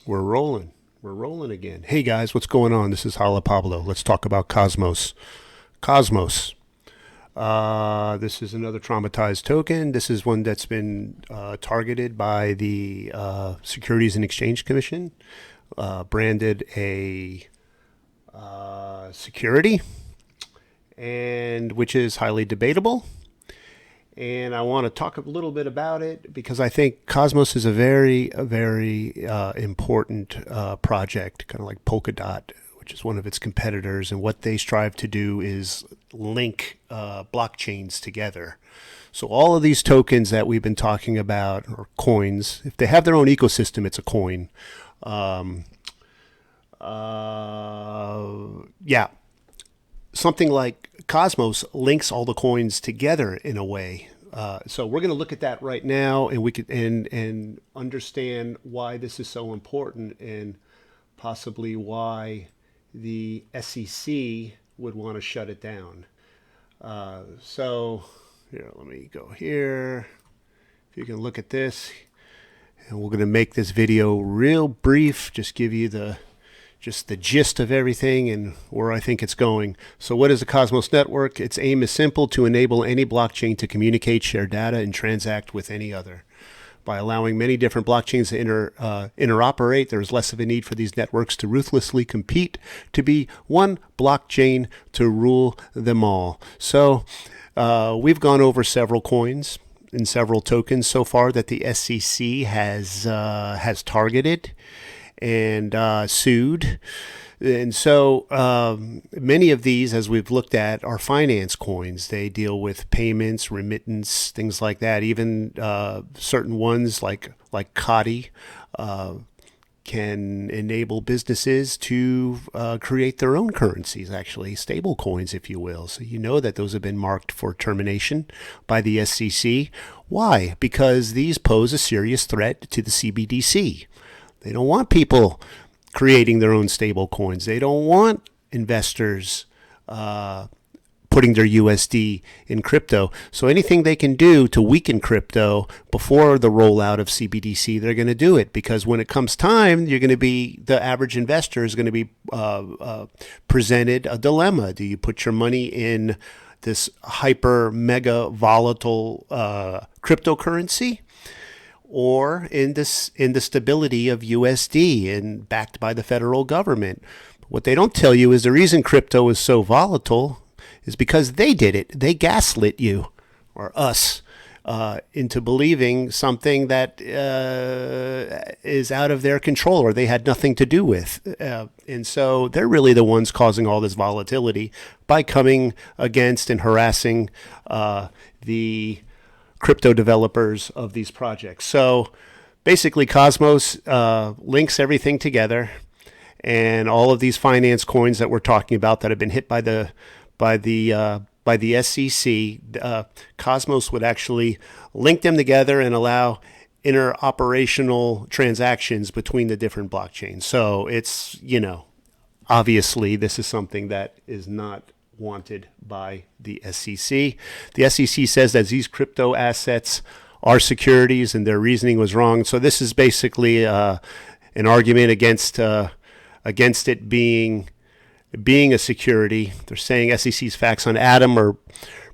We're rolling. We're rolling again. Hey guys, what's going on? This is Hala Pablo. Let's talk about Cosmos. Cosmos. This is another traumatized token. This is one that's been targeted by the Securities and Exchange Commission, branded a security, and which is highly debatable. And I want to talk a little bit about it because I think Cosmos is a very important project, kind of like Polkadot, which is one of its competitors. And what they strive to do is link blockchains together. So all of these tokens that we've been talking about, or coins, if they have their own ecosystem, it's a coin. Something like Cosmos links all the coins together in a way. So we're going to look at that right now, and we could and understand why this is so important, and possibly why the SEC would want to shut it down. So here, let me go here. If you can look at this, and we're going to make this video real brief, just give you the gist of everything and where I think it's going. So what is a Cosmos network? Its aim is simple: to enable any blockchain to communicate, share data, and transact with any other. By allowing many different blockchains to interoperate, there is less of a need for these networks to ruthlessly compete to be one blockchain to rule them all. So we've gone over several coins and several tokens so far that the SEC has targeted and sued. And so many of these, as we've looked at, are finance coins. They deal with payments, remittance, things like that. Even certain ones like Kadi can enable businesses to create their own currencies, actually stable coins, if you will. So you know that those have been marked for termination by the SEC. Why? Because these pose a serious threat to the CBDC. They don't want people creating their own stable coins. They don't want investors putting their USD in crypto. So anything they can do to weaken crypto before the rollout of CBDC, they're going to do it, because when it comes time, the average investor is going to be presented a dilemma. Do you put your money in this hyper mega volatile cryptocurrency, or in the stability of USD and backed by the federal government? What they don't tell you is the reason crypto is so volatile is because they did it. They gaslit you, or us, into believing something that is out of their control, or they had nothing to do with. And so they're really the ones causing all this volatility by coming against and harassing the crypto developers of these projects. So basically Cosmos links everything together, and all of these finance coins that we're talking about that have been hit by the SEC, Cosmos would actually link them together and allow interoperational transactions between the different blockchains. So it's, obviously this is something that is not wanted by the SEC. The SEC says that these crypto assets are securities, and their reasoning was wrong. So this is basically an argument against it being a security. They're saying SEC's facts on Atom are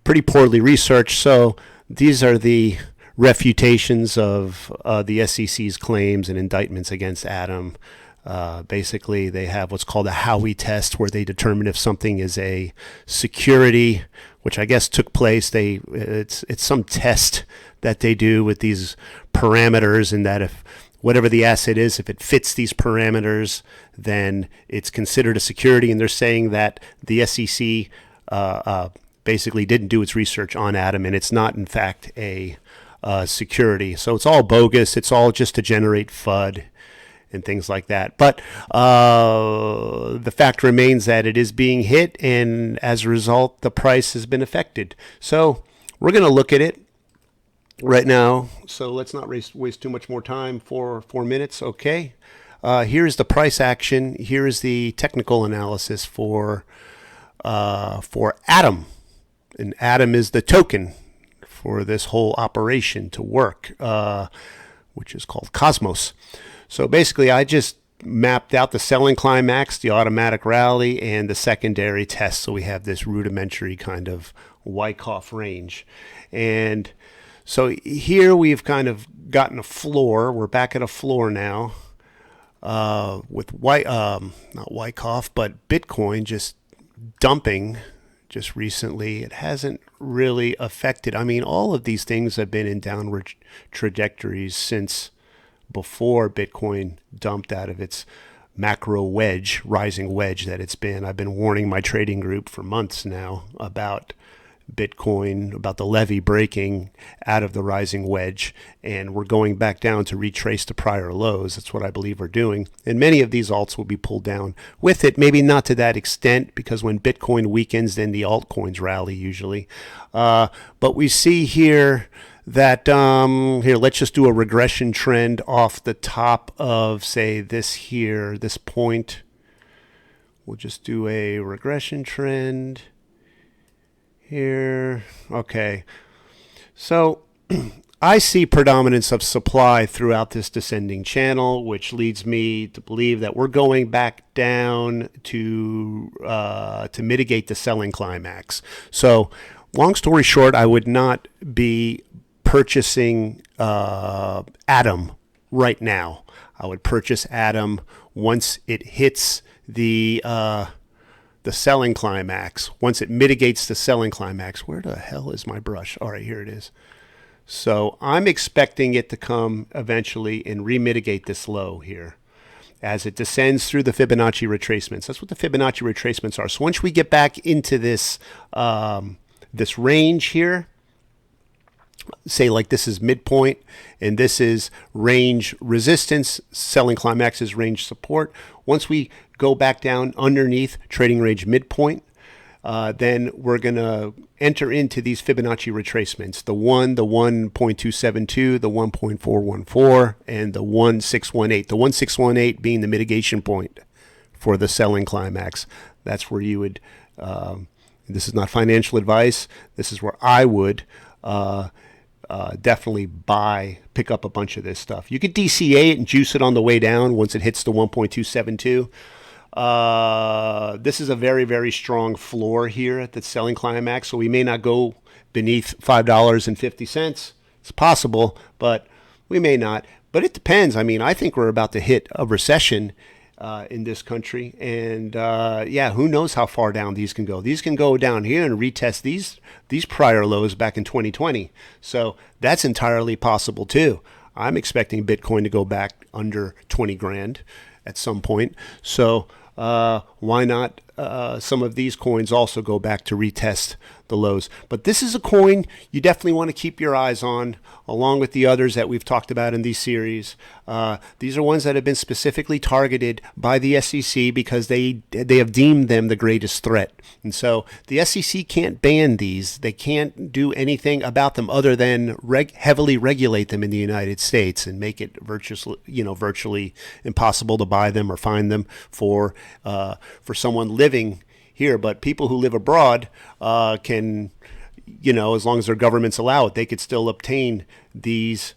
pretty poorly researched. So these are the refutations of the SEC's claims and indictments against Atom. Basically, they have what's called a Howie Test, where they determine if something is a security, which I guess took place. It's some test that they do with these parameters, and that if whatever the asset is, if it fits these parameters, then it's considered a security. And they're saying that the SEC basically didn't do its research on Atom, and it's not, in fact, a security. So it's all bogus. It's all just to generate FUD and things like that. But the fact remains that it is being hit, and as a result, the price has been affected. So we're going to look at it right now. So let's not waste too much more time. 4 minutes. Okay. Here's the price action. Here is the technical analysis for Atom. And Atom is the token for this whole operation to work, which is called Cosmos. So basically, I just mapped out the selling climax, the automatic rally, and the secondary test. So we have this rudimentary kind of Wyckoff range. And so here we've kind of gotten a floor. We're back at a floor now with not Wyckoff, but Bitcoin just dumping just recently. It hasn't really affected. I mean, all of these things have been in downward trajectories since before Bitcoin dumped out of its macro wedge, rising wedge that it's been. I've been warning my trading group for months now about Bitcoin, about the levee breaking out of the rising wedge, and we're going back down to retrace the prior lows. That's what I believe we're doing. And many of these alts will be pulled down with it, maybe not to that extent, because when Bitcoin weakens, then the altcoins rally usually. But we see here that, here, let's just do a regression trend off the top of, say, this point. We'll just do a regression trend here. Okay. So I see predominance of supply throughout this descending channel, which leads me to believe that we're going back down to mitigate the selling climax. So long story short, I would not be purchasing Atom right now. I would purchase Atom once it hits the selling climax, once it mitigates the selling climax. Where the hell is my brush? All right, here it is. So I'm expecting it to come eventually and remitigate this low here as it descends through the Fibonacci retracements. That's what the Fibonacci retracements are. So once we get back into this this range here, say like this is midpoint and this is range resistance, selling climax is range support. Once we go back down underneath trading range midpoint, then we're going to enter into these Fibonacci retracements. The 1.272, the 1.414, and the 1.618. The 1.618 being the mitigation point for the selling climax. That's where you would, this is not financial advice, this is where I would definitely pick up a bunch of this stuff. You could DCA it and juice it on the way down once it hits the 1.272. This is a very, very strong floor here at the selling climax, so we may not go beneath $5.50. It's possible, but we may not. But it depends. I mean, I think we're about to hit a recession in this country, and who knows how far down these can go. These can go down here and retest these prior lows back in 2020. So that's entirely possible too. I'm expecting Bitcoin to go back under 20 grand at some point. So why not some of these coins also go back to retest the lows? But this is a coin you definitely want to keep your eyes on, along with the others that we've talked about in these series. These are ones that have been specifically targeted by the SEC because they have deemed them the greatest threat. And so the SEC can't ban these. They can't do anything about them other than heavily regulate them in the United States and make it virtually impossible to buy them or find them for someone living here. But people who live abroad can, as long as their governments allow it, they could still obtain these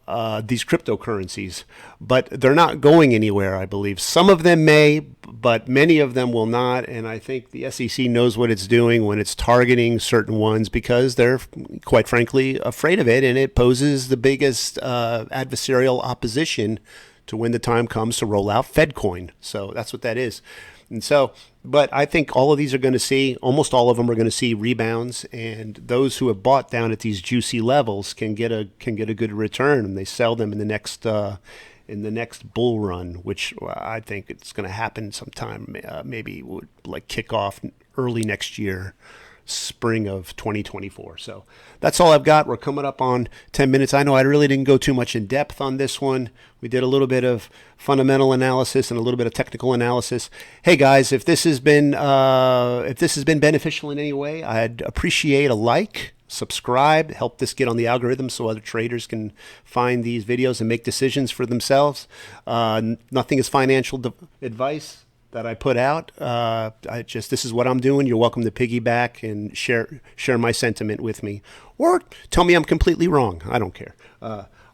cryptocurrencies. But they're not going anywhere, I believe. Some of them may, but many of them will not. And I think the SEC knows what it's doing when it's targeting certain ones because they're, quite frankly, afraid of it. And it poses the biggest adversarial opposition to when the time comes to roll out FedCoin. So that's what that is. And so, but I think all of these are going to see, almost all of them are going to see rebounds, and those who have bought down at these juicy levels can get a good return, and they sell them in the next bull run, which I think it's going to happen sometime. Maybe would like kick off early next year, spring of 2024. So that's all I've got. We're coming up on 10 minutes. I know I really didn't go too much in depth on this one. We did a little bit of fundamental analysis and a little bit of technical analysis. Hey guys, if this has been beneficial in any way, I'd appreciate a like, subscribe, help this get on the algorithm so other traders can find these videos and make decisions for themselves. Nothing is financial advice that I put out. This is what I'm doing. You're welcome to piggyback and share my sentiment with me, or tell me I'm completely wrong. I don't care.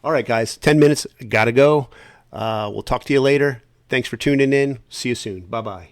All right, guys, 10 minutes. Gotta go. We'll talk to you later. Thanks for tuning in. See you soon. Bye bye.